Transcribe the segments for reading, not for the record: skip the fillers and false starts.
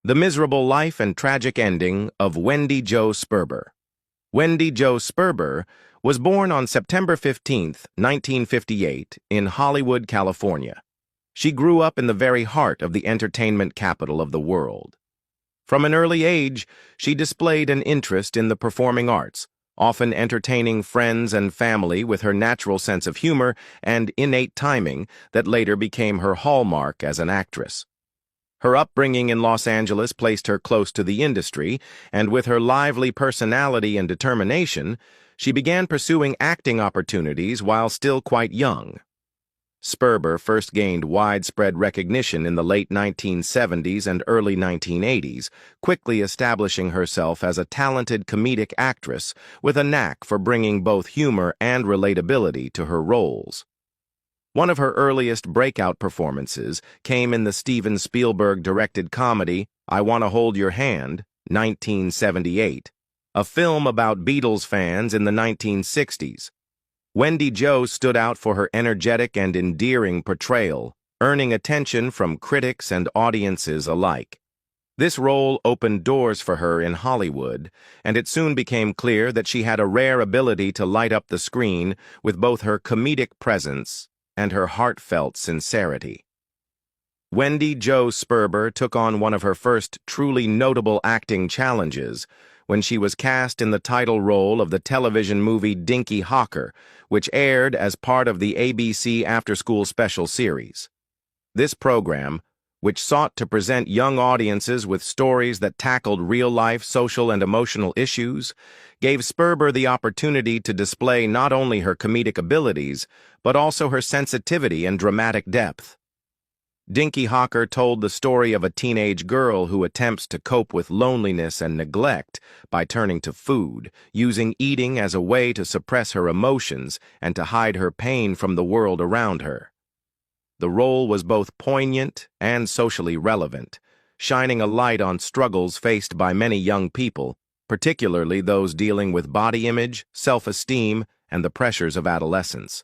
The Miserable Life and Tragic Ending of Wendie Jo Sperber. Wendie Jo Sperber was born on September 15, 1958, in Hollywood, California. She grew up in the very heart of the entertainment capital of the world. From an early age, she displayed an interest in the performing arts, often entertaining friends and family with her natural sense of humor and innate timing that later became her hallmark as an actress. Her upbringing in Los Angeles placed her close to the industry, and with her lively personality and determination, she began pursuing acting opportunities while still quite young. Sperber first gained widespread recognition in the late 1970s and early 1980s, quickly establishing herself as a talented comedic actress with a knack for bringing both humor and relatability to her roles. One of her earliest breakout performances came in the Steven Spielberg-directed comedy I Want to Hold Your Hand, 1978, a film about Beatles fans in the 1960s. Wendie Jo stood out for her energetic and endearing portrayal, earning attention from critics and audiences alike. This role opened doors for her in Hollywood, and it soon became clear that she had a rare ability to light up the screen with both her comedic presence and her heartfelt sincerity. Wendie Jo Sperber took on one of her first truly notable acting challenges when she was cast in the title role of the television movie Dinky Hawker, which aired as part of the ABC after-school special series. This program, which sought to present young audiences with stories that tackled real-life social and emotional issues, gave Sperber the opportunity to display not only her comedic abilities, but also her sensitivity and dramatic depth. Dinky Hawker told the story of a teenage girl who attempts to cope with loneliness and neglect by turning to food, using eating as a way to suppress her emotions and to hide her pain from the world around her. The role was both poignant and socially relevant, shining a light on struggles faced by many young people, particularly those dealing with body image, self-esteem, and the pressures of adolescence.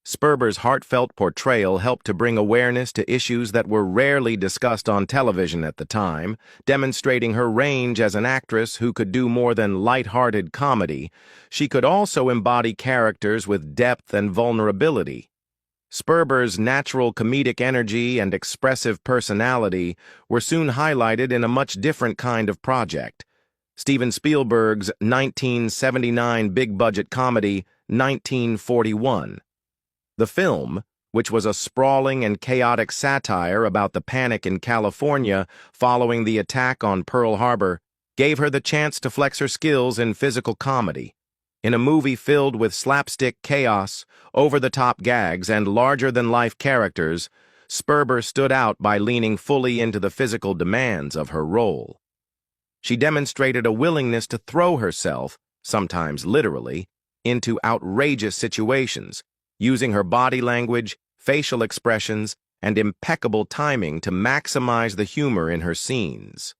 Sperber's heartfelt portrayal helped to bring awareness to issues that were rarely discussed on television at the time, demonstrating her range as an actress who could do more than light-hearted comedy. She could also embody characters with depth and vulnerability. Sperber's natural comedic energy and expressive personality were soon highlighted in a much different kind of project, Steven Spielberg's 1979 big-budget comedy 1941. The film, which was a sprawling and chaotic satire about the panic in California following the attack on Pearl Harbor, gave her the chance to flex her skills in physical comedy. In a movie filled with slapstick chaos, over-the-top gags, and larger-than-life characters, Sperber stood out by leaning fully into the physical demands of her role. She demonstrated a willingness to throw herself, sometimes literally, into outrageous situations, using her body language, facial expressions, and impeccable timing to maximize the humor in her scenes.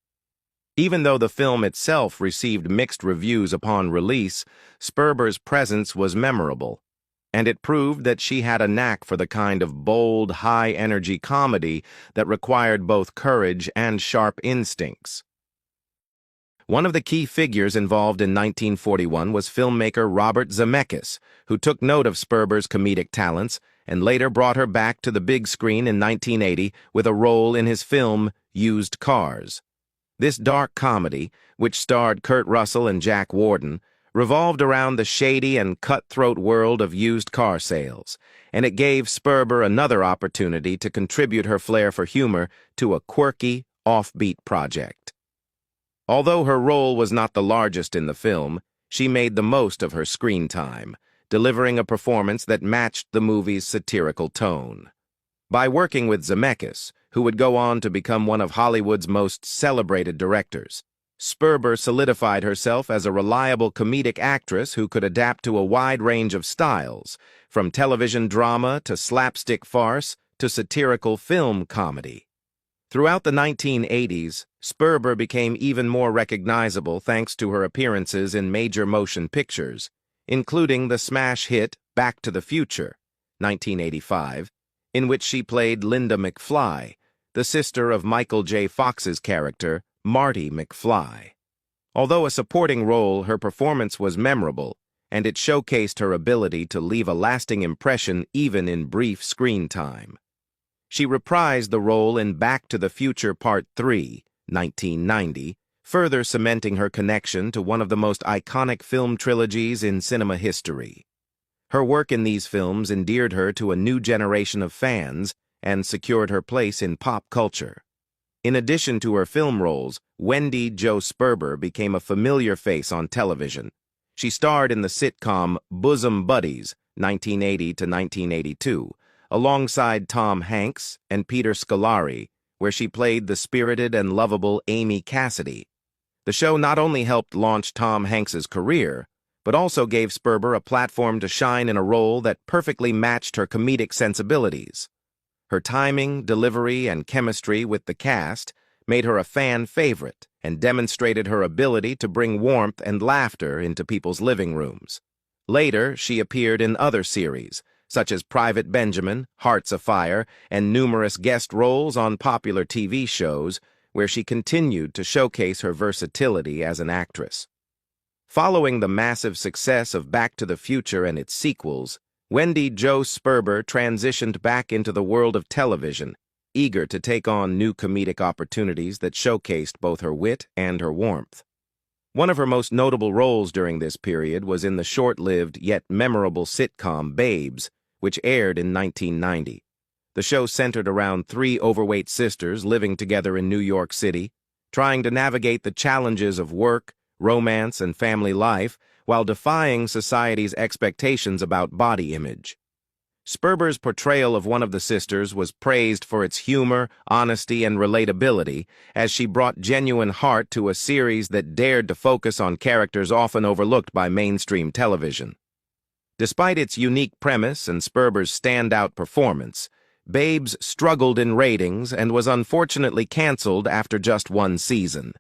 Even though the film itself received mixed reviews upon release, Sperber's presence was memorable, and it proved that she had a knack for the kind of bold, high-energy comedy that required both courage and sharp instincts. One of the key figures involved in 1941 was filmmaker Robert Zemeckis, who took note of Sperber's comedic talents and later brought her back to the big screen in 1980 with a role in his film Used Cars. This dark comedy, which starred Kurt Russell and Jack Warden, revolved around the shady and cutthroat world of used car sales, and it gave Sperber another opportunity to contribute her flair for humor to a quirky, offbeat project. Although her role was not the largest in the film, she made the most of her screen time, delivering a performance that matched the movie's satirical tone. By working with Zemeckis, who would go on to become one of Hollywood's most celebrated directors, Sperber solidified herself as a reliable comedic actress who could adapt to a wide range of styles, from television drama to slapstick farce to satirical film comedy. Throughout the 1980s, Sperber became even more recognizable thanks to her appearances in major motion pictures, including the smash hit Back to the Future, 1985, in which she played Linda McFly, the sister of Michael J. Fox's character, Marty McFly. Although a supporting role, her performance was memorable, and it showcased her ability to leave a lasting impression even in brief screen time. She reprised the role in Back to the Future Part 3, 1990, further cementing her connection to one of the most iconic film trilogies in cinema history. Her work in these films endeared her to a new generation of fans and secured her place in pop culture. In addition to her film roles, Wendie Jo Sperber became a familiar face on television. She starred in the sitcom Bosom Buddies, 1980 to 1982, alongside Tom Hanks and Peter Scolari, where she played the spirited and lovable Amy Cassidy. The show not only helped launch Tom Hanks's career, but also gave Sperber a platform to shine in a role that perfectly matched her comedic sensibilities. Her timing, delivery, and chemistry with the cast made her a fan favorite and demonstrated her ability to bring warmth and laughter into people's living rooms. Later, she appeared in other series, such as Private Benjamin, Hearts Afire, and numerous guest roles on popular TV shows, where she continued to showcase her versatility as an actress. Following the massive success of Back to the Future and its sequels, Wendie Jo Sperber transitioned back into the world of television, eager to take on new comedic opportunities that showcased both her wit and her warmth. One of her most notable roles during this period was in the short-lived yet memorable sitcom Babes, which aired in 1990. The show centered around three overweight sisters living together in New York City, trying to navigate the challenges of work, romance, and family life while defying society's expectations about body image. Sperber's portrayal of one of the sisters was praised for its humor, honesty, and relatability, as she brought genuine heart to a series that dared to focus on characters often overlooked by mainstream television. Despite its unique premise and Sperber's standout performance, Babes struggled in ratings and was unfortunately canceled after just one season.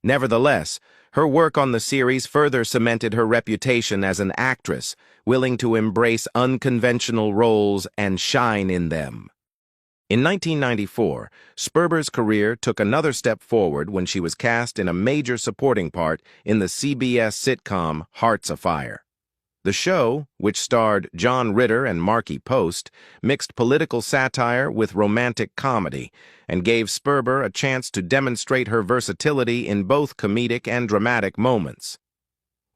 Nevertheless, her work on the series further cemented her reputation as an actress, willing to embrace unconventional roles and shine in them. In 1994, Sperber's career took another step forward when she was cast in a major supporting part in the CBS sitcom Hearts Afire. The show, which starred John Ritter and Marky Post, mixed political satire with romantic comedy and gave Sperber a chance to demonstrate her versatility in both comedic and dramatic moments.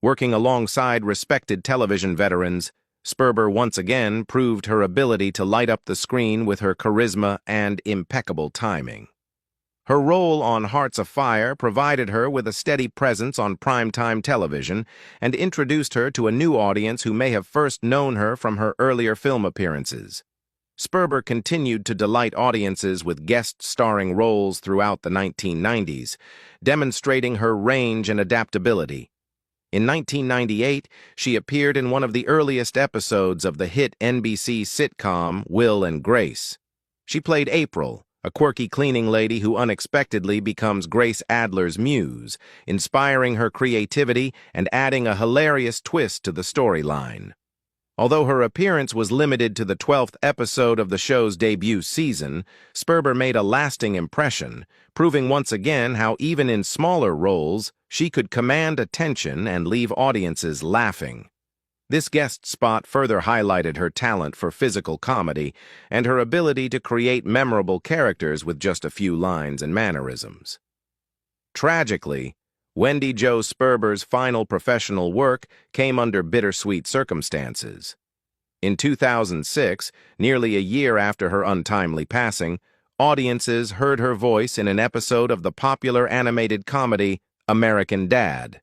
Working alongside respected television veterans, Sperber once again proved her ability to light up the screen with her charisma and impeccable timing. Her role on Hearts Afire provided her with a steady presence on primetime television and introduced her to a new audience who may have first known her from her earlier film appearances. Sperber continued to delight audiences with guest-starring roles throughout the 1990s, demonstrating her range and adaptability. In 1998, she appeared in one of the earliest episodes of the hit NBC sitcom Will and Grace. She played April, a quirky cleaning lady who unexpectedly becomes Grace Adler's muse, inspiring her creativity and adding a hilarious twist to the storyline. Although her appearance was limited to the 12th episode of the show's debut season, Sperber made a lasting impression, proving once again how even in smaller roles, she could command attention and leave audiences laughing. This guest spot further highlighted her talent for physical comedy and her ability to create memorable characters with just a few lines and mannerisms. Tragically, Wendie Jo Sperber's final professional work came under bittersweet circumstances. In 2006, nearly a year after her untimely passing, audiences heard her voice in an episode of the popular animated comedy American Dad.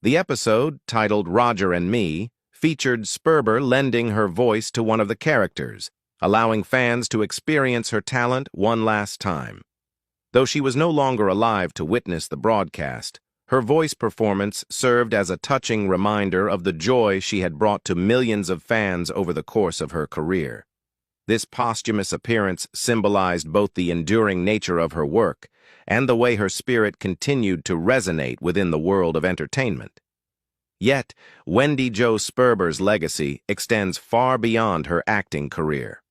The episode, titled Roger and Me, featured Sperber lending her voice to one of the characters, allowing fans to experience her talent one last time. Though she was no longer alive to witness the broadcast, her voice performance served as a touching reminder of the joy she had brought to millions of fans over the course of her career. This posthumous appearance symbolized both the enduring nature of her work and the way her spirit continued to resonate within the world of entertainment. Yet, Wendie Jo Sperber's legacy extends far beyond her acting career.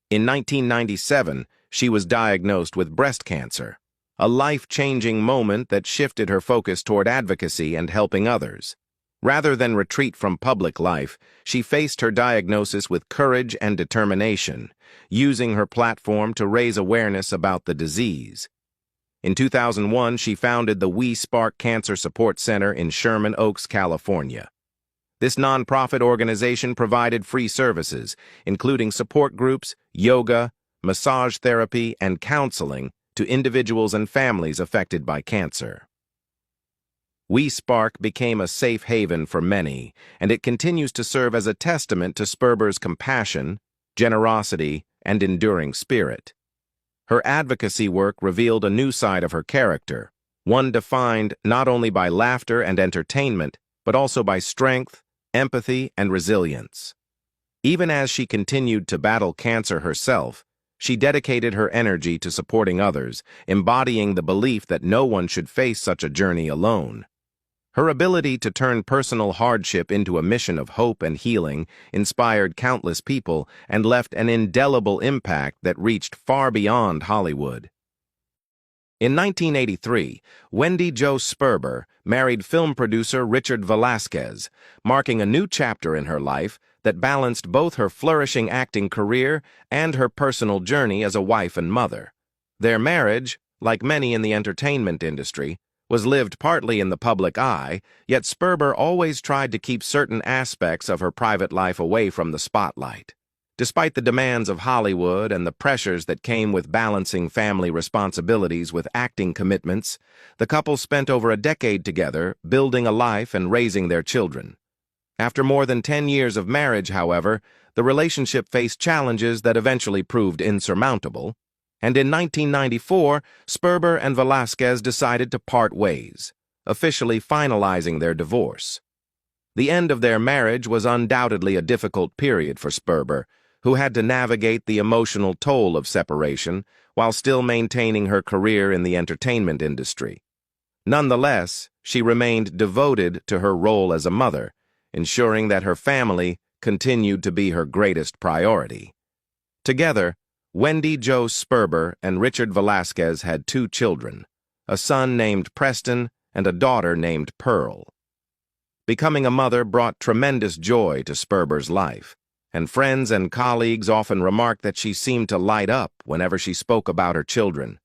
In 1997, she was diagnosed with breast cancer, a life-changing moment that shifted her focus toward advocacy and helping others. Rather than retreat from public life, she faced her diagnosis with courage and determination, using her platform to raise awareness about the disease. In 2001, she founded the We Spark Cancer Support Center in Sherman Oaks, California. This nonprofit organization provided free services, including support groups, yoga, massage therapy, and counseling to individuals and families affected by cancer. We Spark became a safe haven for many, and it continues to serve as a testament to Sperber's compassion, generosity, and enduring spirit. Her advocacy work revealed a new side of her character, one defined not only by laughter and entertainment, but also by strength, empathy, and resilience. Even as she continued to battle cancer herself, she dedicated her energy to supporting others, embodying the belief that no one should face such a journey alone. Her ability to turn personal hardship into a mission of hope and healing inspired countless people and left an indelible impact that reached far beyond Hollywood. In 1983, Wendie Jo Sperber married film producer Richard Velasquez, marking a new chapter in her life that balanced both her flourishing acting career and her personal journey as a wife and mother. Their marriage, like many in the entertainment industry, was lived partly in the public eye, yet Sperber always tried to keep certain aspects of her private life away from the spotlight. Despite the demands of Hollywood and the pressures that came with balancing family responsibilities with acting commitments, the couple spent over a decade together, building a life and raising their children. After more than 10 years of marriage, however, the relationship faced challenges that eventually proved insurmountable, and in 1994, Sperber and Velasquez decided to part ways, officially finalizing their divorce. The end of their marriage was undoubtedly a difficult period for Sperber, who had to navigate the emotional toll of separation while still maintaining her career in the entertainment industry. Nonetheless, she remained devoted to her role as a mother, ensuring that her family continued to be her greatest priority. Together, Wendie Jo Sperber and Richard Velasquez had 2 children, a son named Preston and a daughter named Pearl. Becoming a mother brought tremendous joy to Sperber's life, and friends and colleagues often remarked that she seemed to light up whenever she spoke about her children.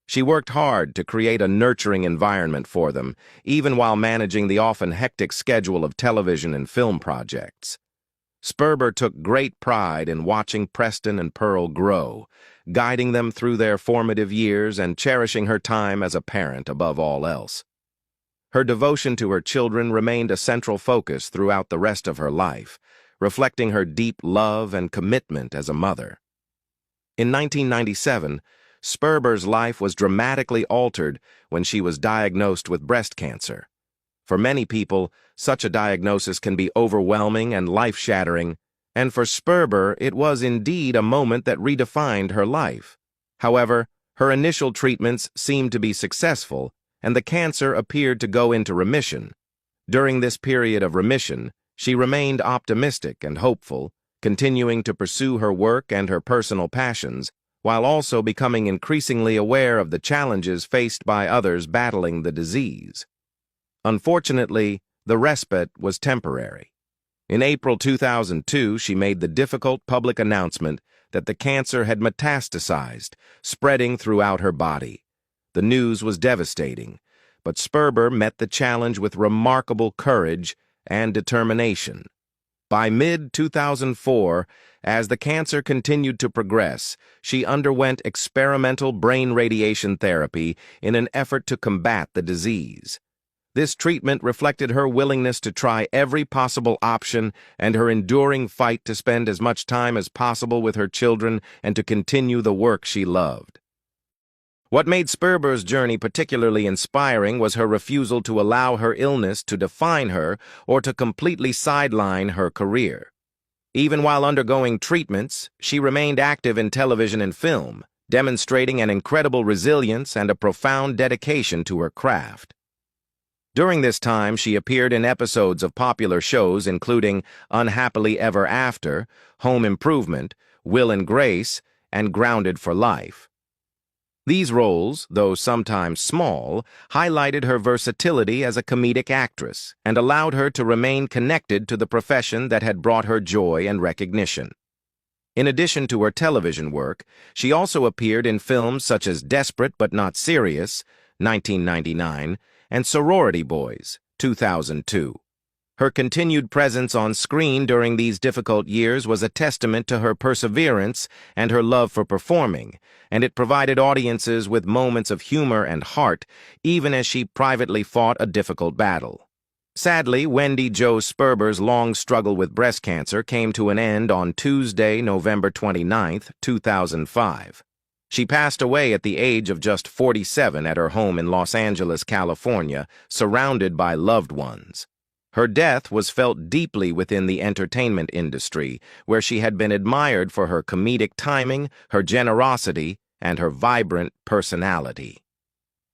She worked hard to create a nurturing environment for them, even while managing the often hectic schedule of television and film projects. Sperber took great pride in watching Preston and Pearl grow, guiding them through their formative years and cherishing her time as a parent above all else. Her devotion to her children remained a central focus throughout the rest of her life, reflecting her deep love and commitment as a mother. In 1997, Sperber's life was dramatically altered when she was diagnosed with breast cancer. For many people, such a diagnosis can be overwhelming and life-shattering, and for Sperber, it was indeed a moment that redefined her life. However, her initial treatments seemed to be successful, and the cancer appeared to go into remission. During this period of remission, she remained optimistic and hopeful, continuing to pursue her work and her personal passions, while also becoming increasingly aware of the challenges faced by others battling the disease. Unfortunately, the respite was temporary. In April 2002, she made the difficult public announcement that the cancer had metastasized, spreading throughout her body. The news was devastating, but Sperber met the challenge with remarkable courage and determination. By mid-2004, as the cancer continued to progress, she underwent experimental brain radiation therapy in an effort to combat the disease. This treatment reflected her willingness to try every possible option and her enduring fight to spend as much time as possible with her children and to continue the work she loved. What made Sperber's journey particularly inspiring was her refusal to allow her illness to define her or to completely sideline her career. Even while undergoing treatments, she remained active in television and film, demonstrating an incredible resilience and a profound dedication to her craft. During this time, she appeared in episodes of popular shows including Unhappily Ever After, Home Improvement, Will and Grace, and Grounded for Life. These roles, though sometimes small, highlighted her versatility as a comedic actress and allowed her to remain connected to the profession that had brought her joy and recognition. In addition to her television work, she also appeared in films such as Desperate But Not Serious, 1999, and Sorority Boys, 2002. Her continued presence on screen during these difficult years was a testament to her perseverance and her love for performing, and it provided audiences with moments of humor and heart, even as she privately fought a difficult battle. Sadly, Wendie Jo Sperber's long struggle with breast cancer came to an end on Tuesday, November 29, 2005. She passed away at the age of just 47 at her home in Los Angeles, California, surrounded by loved ones. Her death was felt deeply within the entertainment industry, where she had been admired for her comedic timing, her generosity, and her vibrant personality.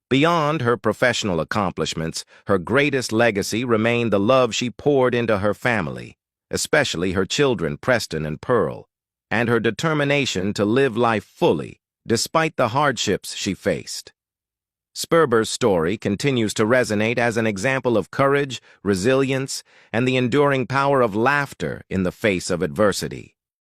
Beyond her professional accomplishments, her greatest legacy remained the love she poured into her family, especially her children Preston and Pearl, and her determination to live life fully, despite the hardships she faced. Sperber's story continues to resonate as an example of courage, resilience, and the enduring power of laughter in the face of adversity.